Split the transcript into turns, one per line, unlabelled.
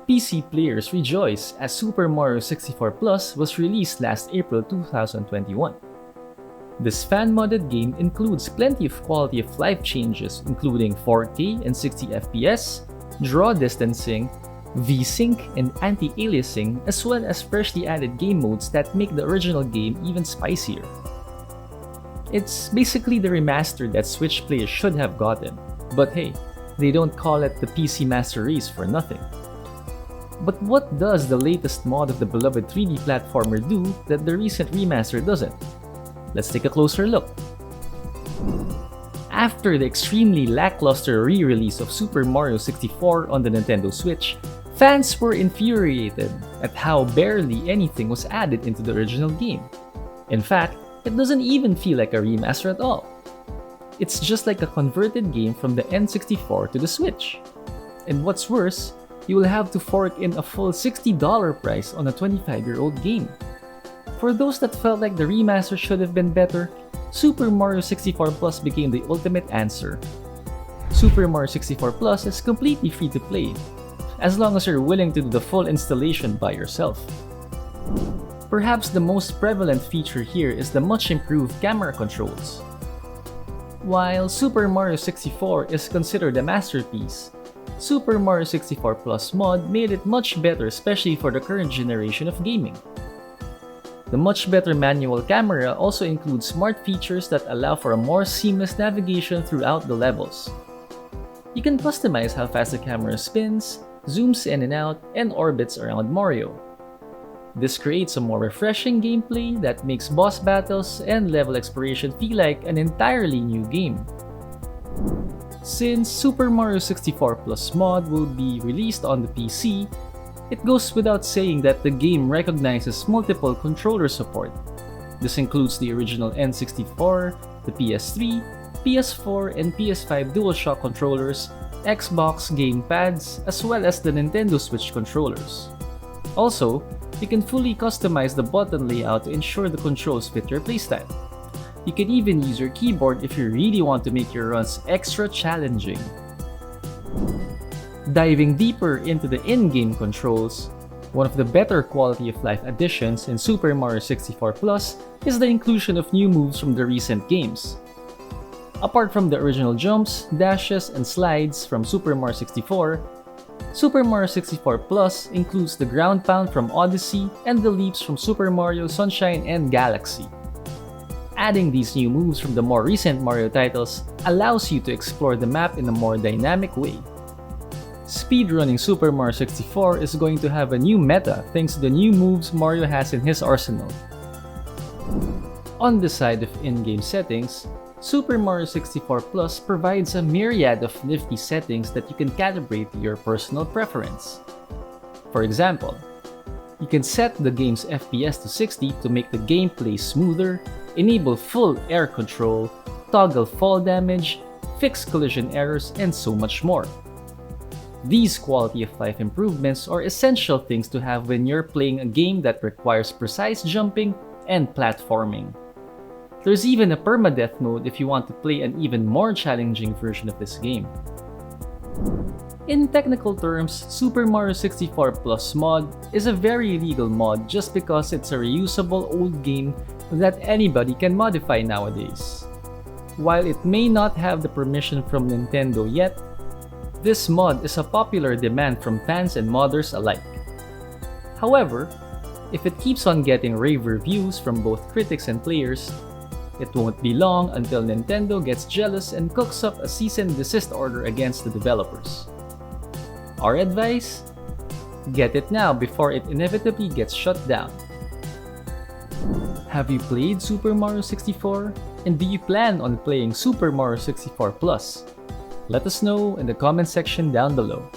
PC players rejoice as Super Mario 64 Plus was released last April 2021. This fan-modded game includes plenty of quality of life changes including 4K and 60 FPS, draw distancing, V-Sync and anti-aliasing, as well as freshly added game modes that make the original game even spicier. It's basically the remaster that Switch players should have gotten, but hey, they don't call it the PC Master Race for nothing. But what does the latest mod of the beloved 3D platformer do that the recent remaster doesn't? Let's take a closer look. After the extremely lackluster re-release of Super Mario 64 on the Nintendo Switch, fans were infuriated at how barely anything was added into the original game. In fact, it doesn't even feel like a remaster at all. It's just like a converted game from the N64 to the Switch. And what's worse, you will have to fork in a full $60 price on a 25-year-old game. For those that felt like the remaster should have been better, Super Mario 64 Plus became the ultimate answer. Super Mario 64 Plus is completely free to play, as long as you're willing to do the full installation by yourself. Perhaps the most prevalent feature here is the much improved camera controls. While Super Mario 64 is considered a masterpiece, Super Mario 64 Plus mod made it much better, especially for the current generation of gaming. The much better manual camera also includes smart features that allow for a more seamless navigation throughout the levels. You can customize how fast the camera spins, zooms in and out, and orbits around Mario. This creates a more refreshing gameplay that makes boss battles and level exploration feel like an entirely new game. Since Super Mario 64 Plus mod will be released on the PC, it goes without saying that the game recognizes multiple controller support. This includes the original N64, the PS3, PS4, and PS5 DualShock controllers, Xbox gamepads, as well as the Nintendo Switch controllers. Also, you can fully customize the button layout to ensure the controls fit your playstyle. You can even use your keyboard if you really want to make your runs extra challenging. Diving deeper into the in-game controls, one of the better quality of life additions in Super Mario 64 Plus is the inclusion of new moves from the recent games. Apart from the original jumps, dashes, and slides from Super Mario 64, Super Mario 64 Plus includes the ground pound from Odyssey and the leaps from Super Mario Sunshine and Galaxy. Adding these new moves from the more recent Mario titles allows you to explore the map in a more dynamic way. Speedrunning Super Mario 64 is going to have a new meta thanks to the new moves Mario has in his arsenal. On the side of in-game settings, Super Mario 64 Plus provides a myriad of nifty settings that you can calibrate to your personal preference. For example, you can set the game's FPS to 60 to make the gameplay smoother, enable full air control, toggle fall damage, fix collision errors, and so much more. These quality of life improvements are essential things to have when you're playing a game that requires precise jumping and platforming. There's even a permadeath mode if you want to play an even more challenging version of this game. In technical terms, Super Mario 64 Plus mod is a very legal mod just because it's a reusable old game that anybody can modify nowadays. While it may not have the permission from Nintendo yet, this mod is a popular demand from fans and modders alike. However, if it keeps on getting rave reviews from both critics and players, it won't be long until Nintendo gets jealous and cooks up a cease and desist order against the developers. Our advice? Get it now before it inevitably gets shut down. Have you played Super Mario 64? And do you plan on playing Super Mario 64 Plus? Let us know in the comment section down below.